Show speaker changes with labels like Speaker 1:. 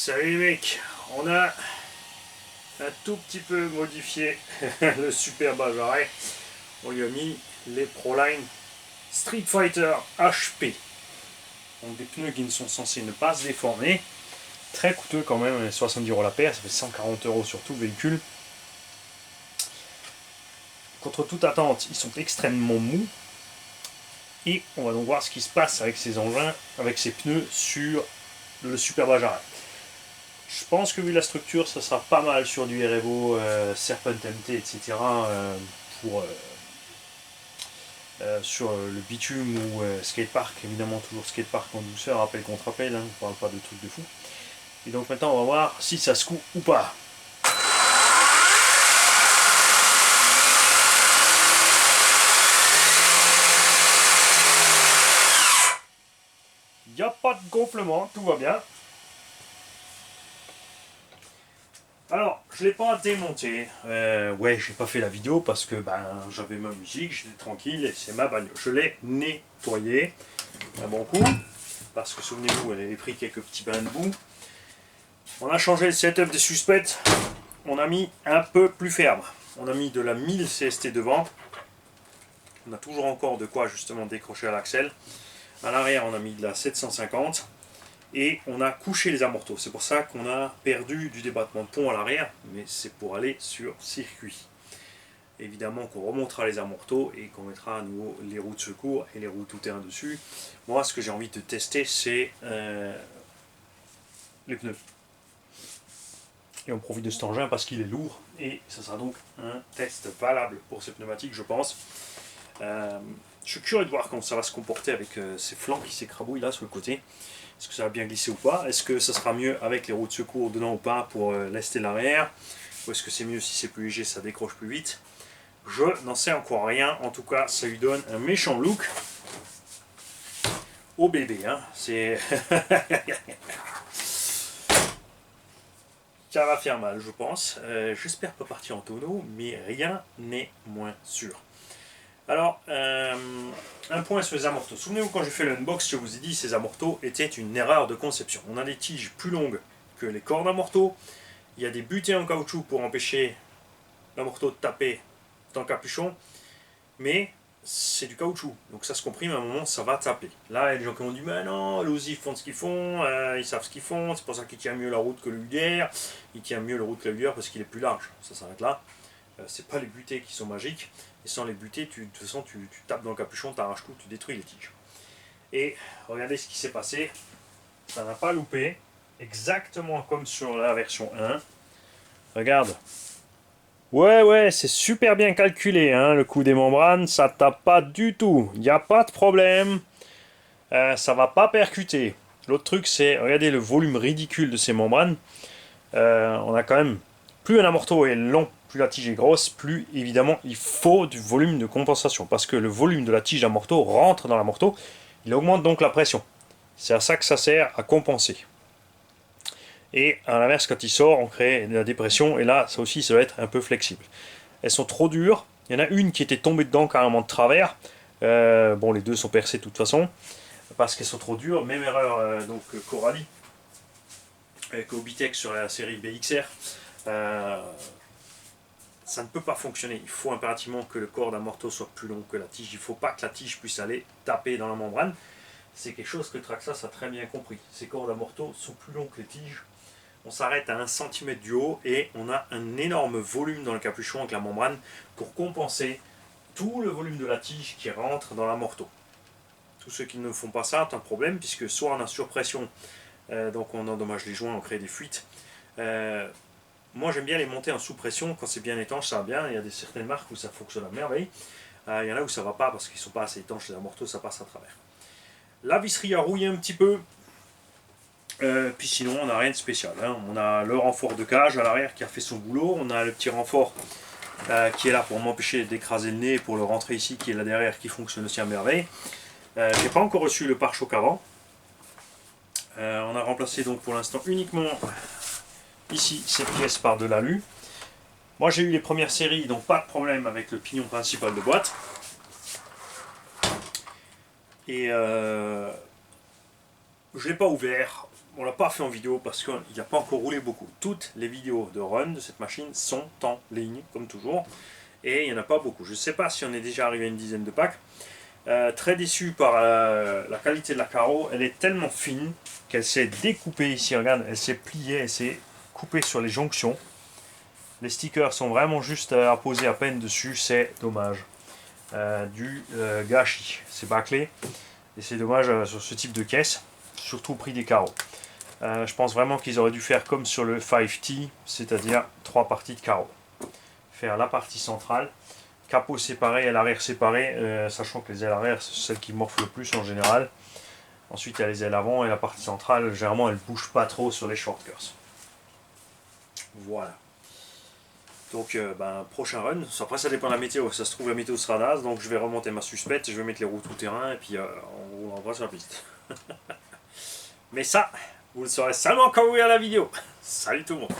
Speaker 1: Salut les mecs, on a un tout petit peu modifié le super Bajaret. On lui a mis les Proline Street Fighter HP. Donc des pneus qui ne sont censés ne pas se déformer. Très coûteux quand même, 70 € la paire, ça fait 140 € sur tout le véhicule. Contre toute attente, ils sont extrêmement mous. Et on va donc voir ce qui se passe avec ces engins, avec ces pneus sur le super Bajaret. Je pense que vu la structure, ça sera pas mal sur du REVO, Serpent MT, etc. Sur le bitume ou skatepark, évidemment toujours skatepark en douceur, rappel contre rappel, hein, on parle pas de trucs de fou. Et donc maintenant on va voir si ça se coud ou pas. Il n'y a pas de gonflement, tout va bien. Alors, je l'ai pas démonté. Ouais, j'ai pas fait la vidéo parce que j'avais ma musique, j'étais tranquille et c'est ma bagnole. Je l'ai nettoyé un bon coup parce que souvenez-vous, elle avait pris quelques petits bains de boue. On a changé le setup des suspects. On a mis un peu plus ferme. On a mis de la 1000 CST devant. On a toujours encore de quoi justement décrocher à l'axel. À l'arrière, on a mis de la 750. Et on a couché les amortos. C'est pour ça qu'on a perdu du débattement de pont à l'arrière, mais c'est pour aller sur circuit. Évidemment qu'on remontera les amortos et qu'on mettra à nouveau les roues de secours et les roues tout-terrain dessus. Moi, ce que j'ai envie de tester, c'est les pneus. Et on profite de cet engin parce qu'il est lourd et ce sera donc un test valable pour ces pneumatiques, je pense. Je suis curieux de voir comment ça va se comporter avec ces flancs qui s'écrabouillent là sur le côté. Est-ce que ça va bien glisser ou pas? Est-ce que ça sera mieux avec les roues de secours dedans ou pas pour lester l'arrière? Ou est-ce que c'est mieux si c'est plus léger, ça décroche plus vite? Je n'en sais encore rien. En tout cas, ça lui donne un méchant look au bébé. Hein. C'est ça va faire mal, je pense. J'espère pas partir en tonneau, mais rien n'est moins sûr. Alors, un point sur les amortos. Souvenez-vous quand j'ai fait l'unbox, je vous ai dit que ces amortos étaient une erreur de conception. On a des tiges plus longues que les cordes d'amortos. Il y a des butées en caoutchouc pour empêcher l'amorto de taper dans le capuchon. Mais c'est du caoutchouc. Donc ça se comprime, à un moment, ça va taper. Là, il y a des gens qui m'ont dit, mais non, les Uzi font ce qu'ils font, ils savent ce qu'ils font, c'est pour ça qu'il tient mieux la route que le UDR. Il tient mieux la route que le UDR parce qu'il est plus large. Ça s'arrête là. C'est pas les butées qui sont magiques. Et sans les buter, de toute façon, tu tapes dans le capuchon, tu arraches tout, tu détruis les tiges. Et regardez ce qui s'est passé. Ça n'a pas loupé. Exactement comme sur la version 1. Regarde. Ouais, c'est super bien calculé, hein, le coup des membranes. Ça tape pas du tout. Il n'y a pas de problème. Ça va pas percuter. L'autre truc, c'est, regardez le volume ridicule de ces membranes. On a quand même, plus un amorto est long, plus la tige est grosse, plus évidemment il faut du volume de compensation. Parce que le volume de la tige d'amorto rentre dans l'amorto, il augmente donc la pression. C'est à ça que ça sert, à compenser. Et à l'inverse, quand il sort, on crée de la dépression, et là, ça aussi, ça va être un peu flexible. Elles sont trop dures. Il y en a une qui était tombée dedans carrément de travers. Bon, les deux sont percées de toute façon, parce qu'elles sont trop dures. Même erreur donc Coralie, avec Obitex sur la série BXR. Ça ne peut pas fonctionner. Il faut impérativement que le corps d'un morteau soit plus long que la tige. Il ne faut pas que la tige puisse aller taper dans la membrane. C'est quelque chose que Traxxas a très bien compris. Ces corps d'un morteau sont plus longs que les tiges. On s'arrête à 1 cm du haut et on a un énorme volume dans le capuchon avec la membrane pour compenser tout le volume de la tige qui rentre dans la morteau. Tous ceux qui ne font pas ça ont un problème puisque soit on a surpression, donc on endommage les joints, on crée des fuites. Moi j'aime bien les monter en sous-pression quand c'est bien étanche, ça va bien. Il y a certaines marques où ça fonctionne à merveille. Il y en a où ça va pas parce qu'ils ne sont pas assez étanches, les amortos, ça passe à travers. La visserie a rouillé un petit peu. Puis sinon on n'a rien de spécial, hein. On a le renfort de cage à l'arrière qui a fait son boulot, on a le petit renfort qui est là pour m'empêcher d'écraser le nez, pour le rentrer ici qui est là derrière, qui fonctionne aussi à merveille. J'ai pas encore reçu le pare-choc avant. On a remplacé donc pour l'instant uniquement ici cette pièce par de l'alu. Moi j'ai eu les premières séries, donc pas de problème avec le pignon principal de boîte. Et je l'ai pas ouvert. on l'a pas fait en vidéo parce qu'il n'a pas encore roulé beaucoup. Toutes les vidéos de run de cette machine sont en ligne, comme toujours. Et il n'y en a pas beaucoup. Je ne sais pas si on est déjà arrivé à une dizaine de packs. Très déçu par la qualité de la carreau. Elle est tellement fine qu'elle s'est découpée ici. Regarde, elle s'est pliée, elle s'est coupée sur les jonctions. Les stickers sont vraiment juste à poser à peine dessus. C'est dommage. Du gâchis. C'est bâclé. Et c'est dommage sur ce type de caisse. Surtout au prix des carreaux. Je pense vraiment qu'ils auraient dû faire comme sur le 5T, c'est-à-dire 3 parties de carreaux. Faire la partie centrale, capot séparé et l'arrière séparé, sachant que les ailes arrière, c'est celles qui morflent le plus en général. Ensuite, il y a les ailes avant et la partie centrale, généralement, elle ne bouge pas trop sur les shortcuts. Voilà. Donc, prochain run. Après, ça dépend de la météo. Ça se trouve, la météo sera naze, donc je vais remonter ma suspecte, je vais mettre les roues tout terrain et puis on roulera sur la piste. Mais ça, vous le saurez seulement quand vous verrez la vidéo. Salut tout le monde.